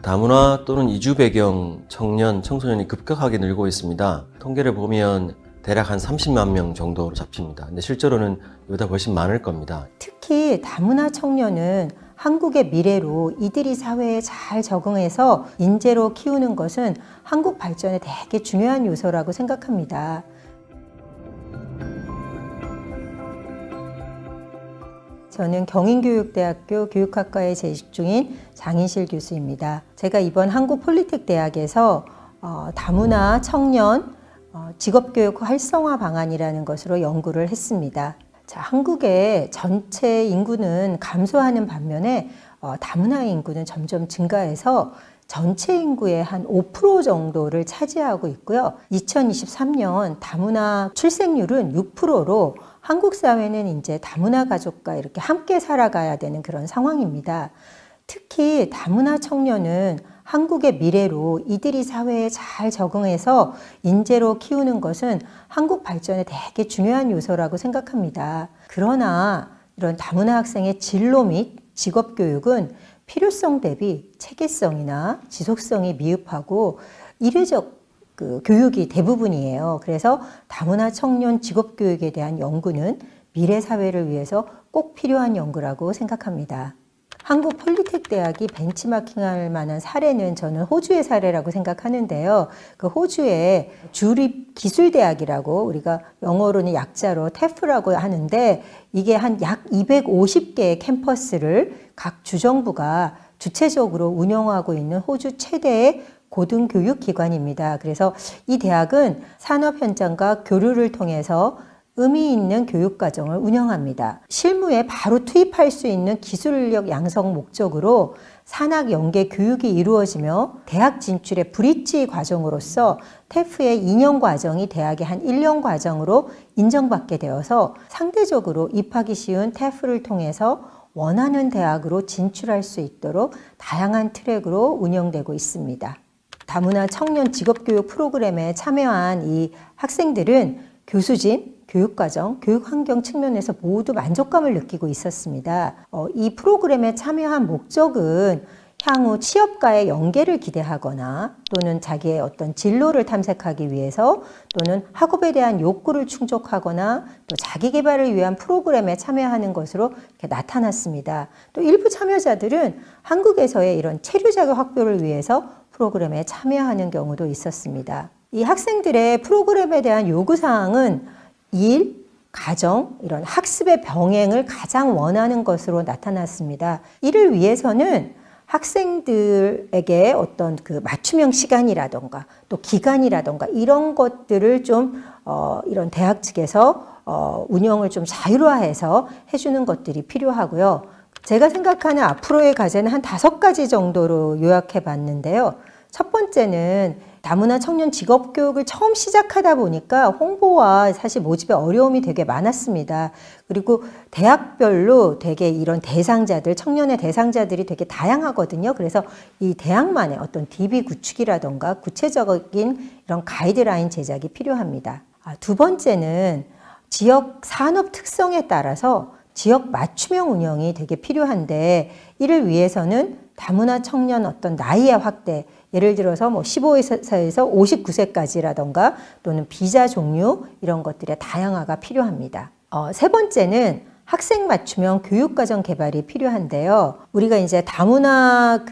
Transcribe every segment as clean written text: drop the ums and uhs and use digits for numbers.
다문화 또는 이주 배경 청년, 청소년이 급격하게 늘고 있습니다. 통계를 보면 대략 한 30만 명 정도로 잡힙니다. 근데 실제로는 이보다 훨씬 많을 겁니다. 특히 다문화 청년은 한국의 미래로 이들이 사회에 잘 적응해서 인재로 키우는 것은 한국 발전에 되게 중요한 요소라고 생각합니다. 저는 경인교육대학교 교육학과에 재직 중인 장인실 교수입니다. 제가 이번 한국폴리텍대학에서 다문화 청년 직업교육 활성화 방안이라는 것으로 연구를 했습니다. 자, 한국의 전체 인구는 감소하는 반면에 다문화 인구는 점점 증가해서 전체 인구의 한 5% 정도를 차지하고 있고요. 2023년 다문화 출생률은 6%로 한국 사회는 이제 다문화 가족과 이렇게 함께 살아가야 되는 그런 상황입니다. 특히 다문화 청년은 한국의 미래로 이들이 사회에 잘 적응해서 인재로 키우는 것은 한국 발전에 되게 중요한 요소라고 생각합니다. 그러나 이런 다문화 학생의 진로 및 직업 교육은 필요성 대비 체계성이나 지속성이 미흡하고 이례적 교육이 대부분이에요. 그래서 다문화 청년 직업 교육에 대한 연구는 미래 사회를 위해서 꼭 필요한 연구라고 생각합니다. 한국 폴리텍대학이 벤치마킹할 만한 사례는 저는 호주의 사례라고 생각하는데요. 그 호주의 주립기술대학이라고 우리가 영어로는 약자로 TEF라고 하는데 이게 한 약 250개의 캠퍼스를 각 주정부가 주체적으로 운영하고 있는 호주 최대의 고등교육기관입니다. 그래서 이 대학은 산업 현장과 교류를 통해서 의미 있는 교육과정을 운영합니다. 실무에 바로 투입할 수 있는 기술력 양성 목적으로 산학 연계 교육이 이루어지며 대학 진출의 브릿지 과정으로서 TEF의 2년 과정이 대학의 한 1년 과정으로 인정받게 되어서 상대적으로 입학이 쉬운 TEF를 통해서 원하는 대학으로 진출할 수 있도록 다양한 트랙으로 운영되고 있습니다. 다문화 청년 직업교육 프로그램에 참여한 이 학생들은 교수진, 교육과정, 교육환경 측면에서 모두 만족감을 느끼고 있었습니다. 이 프로그램에 참여한 목적은 향후 취업과의 연계를 기대하거나 또는 자기의 어떤 진로를 탐색하기 위해서 또는 학업에 대한 욕구를 충족하거나 또 자기 개발을 위한 프로그램에 참여하는 것으로 이렇게 나타났습니다. 또 일부 참여자들은 한국에서의 이런 체류 자격 확보를 위해서 프로그램에 참여하는 경우도 있었습니다. 이 학생들의 프로그램에 대한 요구사항은 일, 가정, 이런 학습의 병행을 가장 원하는 것으로 나타났습니다. 이를 위해서는 학생들에게 어떤 그 맞춤형 시간이라던가 또 기간이라던가 이런 것들을 좀 이런 대학 측에서 운영을 좀 자율화해서 해주는 것들이 필요하고요. 제가 생각하는 앞으로의 과제는 한 5가지 정도로 요약해 봤는데요. 첫 번째는 다문화 청년 직업교육을 처음 시작하다 보니까 홍보와 사실 모집의 어려움이 되게 많았습니다. 그리고 대학별로 되게 이런 대상자들, 청년의 대상자들이 되게 다양하거든요. 그래서 이 대학만의 어떤 DB 구축이라던가 구체적인 이런 가이드라인 제작이 필요합니다. 두 번째는 지역 산업 특성에 따라서 지역 맞춤형 운영이 되게 필요한데 이를 위해서는 다문화 청년 어떤 나이의 확대, 예를 들어서 뭐 15세에서 59세까지라던가 또는 비자 종류 이런 것들의 다양화가 필요합니다. 세 번째는 학생 맞춤형 교육과정 개발이 필요한데요. 우리가 이제 다문화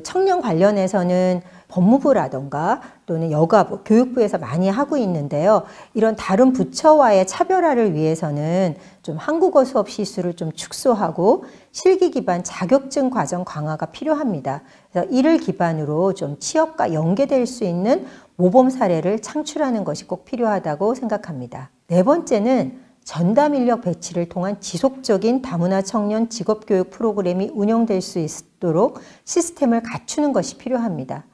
청년 관련해서는 법무부라던가 또는 여가부, 교육부에서 많이 하고 있는데요. 이런 다른 부처와의 차별화를 위해서는 좀 한국어 수업 시수를 좀 축소하고 실기 기반 자격증 과정 강화가 필요합니다. 그래서 이를 기반으로 좀 취업과 연계될 수 있는 모범 사례를 창출하는 것이 꼭 필요하다고 생각합니다. 네 번째는 전담 인력 배치를 통한 지속적인 다문화 청년 직업교육 프로그램이 운영될 수 있도록 시스템을 갖추는 것이 필요합니다.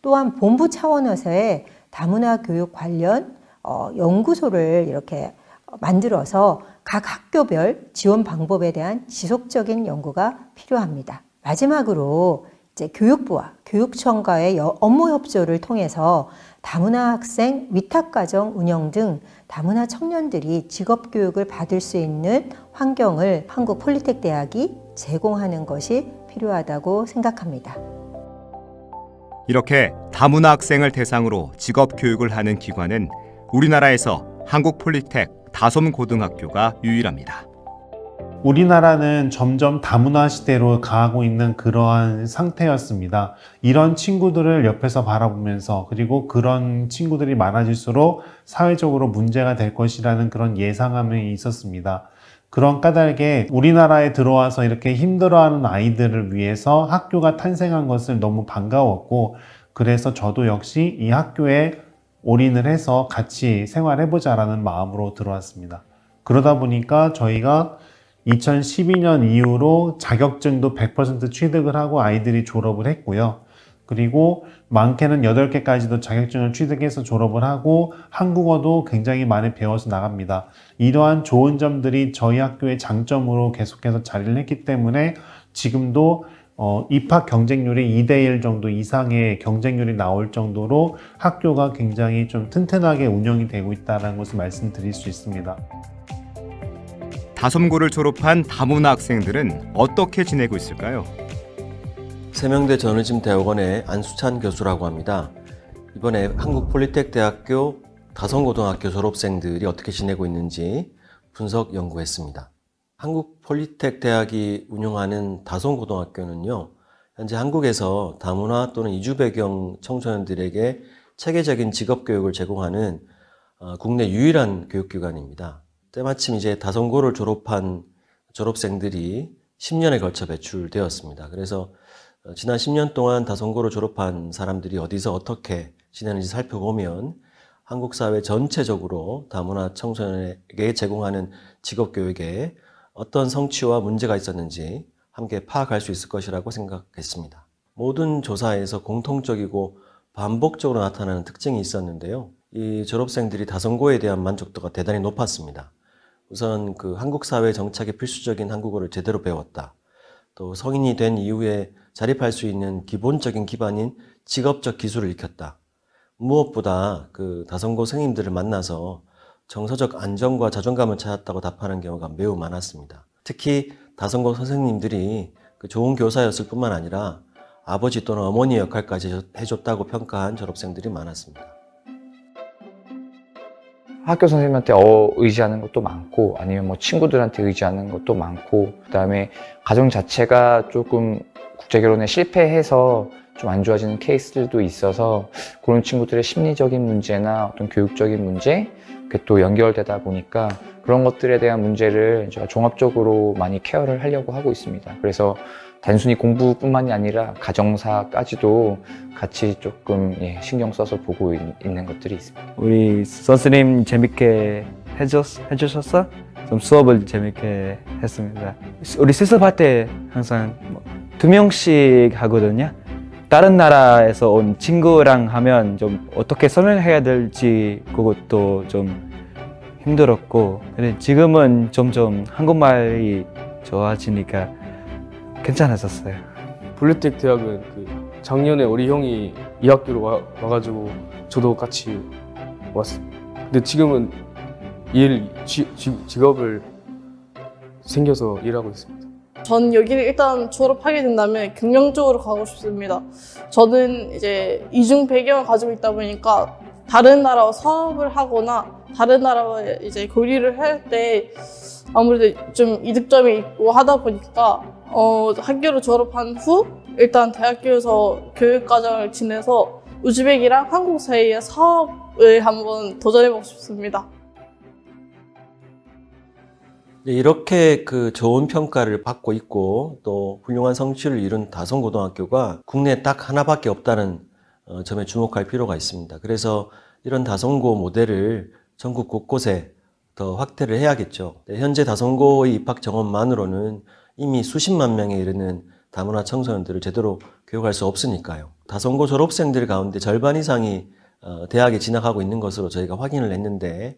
또한 본부 차원에서의 다문화 교육 관련 연구소를 이렇게 만들어서 각 학교별 지원 방법에 대한 지속적인 연구가 필요합니다. 마지막으로 이제 교육부와 교육청과의 업무 협조를 통해서 다문화 학생 위탁과정 운영 등 다문화 청년들이 직업교육을 받을 수 있는 환경을 한국폴리텍대학이 제공하는 것이 필요하다고 생각합니다. 이렇게 다문화 학생을 대상으로 직업 교육을 하는 기관은 우리나라에서 한국폴리텍 다솜고등학교가 유일합니다. 우리나라는 점점 다문화 시대로 가고 있는 그러한 상태였습니다. 이런 친구들을 옆에서 바라보면서, 그리고 그런 친구들이 많아질수록 사회적으로 문제가 될 것이라는 그런 예상함이 있었습니다. 그런 까닭에 우리나라에 들어와서 이렇게 힘들어하는 아이들을 위해서 학교가 탄생한 것을 너무 반가웠고, 그래서 저도 역시 이 학교에 올인을 해서 같이 생활해보자라는 마음으로 들어왔습니다. 그러다 보니까 저희가 2012년 이후로 자격증도 100% 취득을 하고 아이들이 졸업을 했고요. 그리고 많게는 8개까지도 자격증을 취득해서 졸업을 하고 한국어도 굉장히 많이 배워서 나갑니다. 이러한 좋은 점들이 저희 학교의 장점으로 계속해서 자리를 했기 때문에 지금도 입학 경쟁률이 2대1 정도 이상의 경쟁률이 나올 정도로 학교가 굉장히 좀 튼튼하게 운영이 되고 있다는 것을 말씀드릴 수 있습니다. 다솜고를 졸업한 다문화 학생들은 어떻게 지내고 있을까요? 세명대 저널리즘대학원의 안수찬 교수라고 합니다. 이번에 한국폴리텍대학교 다솜고등학교 졸업생들이 어떻게 지내고 있는지 분석 연구했습니다. 한국폴리텍대학이 운영하는 다솜고등학교는요, 현재 한국에서 다문화 또는 이주 배경 청소년들에게 체계적인 직업교육을 제공하는 국내 유일한 교육기관입니다. 때마침 이제 다솜고를 졸업한 졸업생들이 10년에 걸쳐 배출되었습니다. 그래서 지난 10년 동안 다솜고를 졸업한 사람들이 어디서 어떻게 지내는지 살펴보면 한국 사회 전체적으로 다문화 청소년에게 제공하는 직업교육에 어떤 성취와 문제가 있었는지 함께 파악할 수 있을 것이라고 생각했습니다. 모든 조사에서 공통적이고 반복적으로 나타나는 특징이 있었는데요. 이 졸업생들이 다솜고에 대한 만족도가 대단히 높았습니다. 우선 그 한국 사회 정착에 필수적인 한국어를 제대로 배웠다. 또 성인이 된 이후에 자립할 수 있는 기본적인 기반인 직업적 기술을 익혔다. 무엇보다 그 다솜고 선생님들을 만나서 정서적 안정과 자존감을 찾았다고 답하는 경우가 매우 많았습니다. 특히 다솜고 선생님들이 그 좋은 교사였을 뿐만 아니라 아버지 또는 어머니 역할까지 해줬다고 평가한 졸업생들이 많았습니다. 학교 선생님한테 의지하는 것도 많고, 아니면 뭐 친구들한테 의지하는 것도 많고, 그다음에 가정 자체가 조금 국제결혼에 실패해서 좀 안 좋아지는 케이스들도 있어서 그런 친구들의 심리적인 문제나 어떤 교육적인 문제, 그게 또 연결되다 보니까 그런 것들에 대한 문제를 제가 종합적으로 많이 케어를 하려고 하고 있습니다. 그래서 단순히 공부뿐만이 아니라 가정사까지도 같이 조금 신경 써서 보고 있는 것들이 있습니다. 우리 선생님 재밌게 해주셔서 좀 수업을 재밌게 했습니다. 우리 실습할 때 항상 2명씩 하거든요. 다른 나라에서 온 친구랑 하면 좀 어떻게 설명해야 될지 그것도 좀 힘들었고, 근데 지금은 점점 한국말이 좋아지니까 괜찮아졌어요. 폴리텍 대학은 작년에 우리 형이 이 학교로 와가지고 저도 같이 왔습니다. 근데 지금은 직업을 생겨서 일하고 있습니다. 전 여기를 일단 졸업하게 된다면 경영 쪽으로 가고 싶습니다. 저는 이제 이중 배경을 가지고 있다 보니까 다른 나라와 사업을 하거나 다른 나라와 이제 교류를 할 때 아무래도 좀 이득점이 있고 하다 보니까 학교를 졸업한 후 일단 대학교에서 교육과정을 지내서 우즈벡이랑 한국 사이의 사업을 한번 도전해보고 싶습니다. 이렇게 그 좋은 평가를 받고 있고 또 훌륭한 성취를 이룬 다솜고등학교가 국내에 딱 하나밖에 없다는 점에 주목할 필요가 있습니다. 그래서 이런 다솜고 모델을 전국 곳곳에 더 확대를 해야겠죠. 현재 다솜고의 입학 정원만으로는 이미 수십만 명에 이르는 다문화 청소년들을 제대로 교육할 수 없으니까요. 다솜고 졸업생들 가운데 절반 이상이 대학에 진학하고 있는 것으로 저희가 확인을 했는데,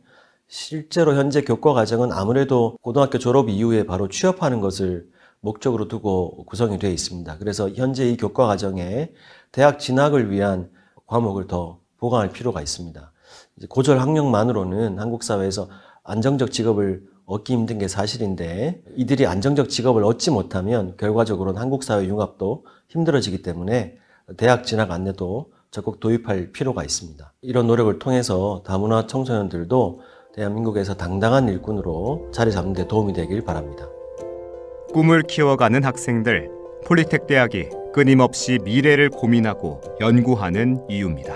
실제로 현재 교과 과정은 아무래도 고등학교 졸업 이후에 바로 취업하는 것을 목적으로 두고 구성이 되어 있습니다. 그래서 현재 이 교과 과정에 대학 진학을 위한 과목을 더 보강할 필요가 있습니다. 이제 고졸 학력만으로는 한국 사회에서 안정적 직업을 얻기 힘든 게 사실인데, 이들이 안정적 직업을 얻지 못하면 결과적으로는 한국 사회 융합도 힘들어지기 때문에 대학 진학 안내도 적극 도입할 필요가 있습니다. 이런 노력을 통해서 다문화 청소년들도 대한민국에서 당당한 일꾼으로 자리 잡는 데 도움이 되길 바랍니다. 꿈을 키워가는 학생들, 폴리텍 대학이 끊임없이 미래를 고민하고 연구하는 이유입니다.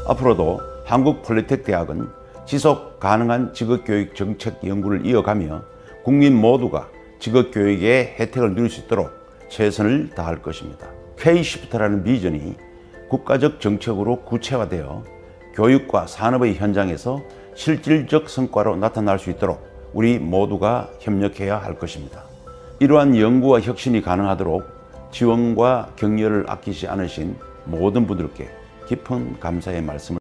앞으로도 한국 폴리텍 대학은 지속 가능한 직업교육 정책 연구를 이어가며 국민 모두가 직업교육의 혜택을 누릴 수 있도록 최선을 다할 것입니다. K-시프트라는 비전이 국가적 정책으로 구체화되어 교육과 산업의 현장에서 실질적 성과로 나타날 수 있도록 우리 모두가 협력해야 할 것입니다. 이러한 연구와 혁신이 가능하도록 지원과 격려를 아끼지 않으신 모든 분들께 깊은 감사의 말씀을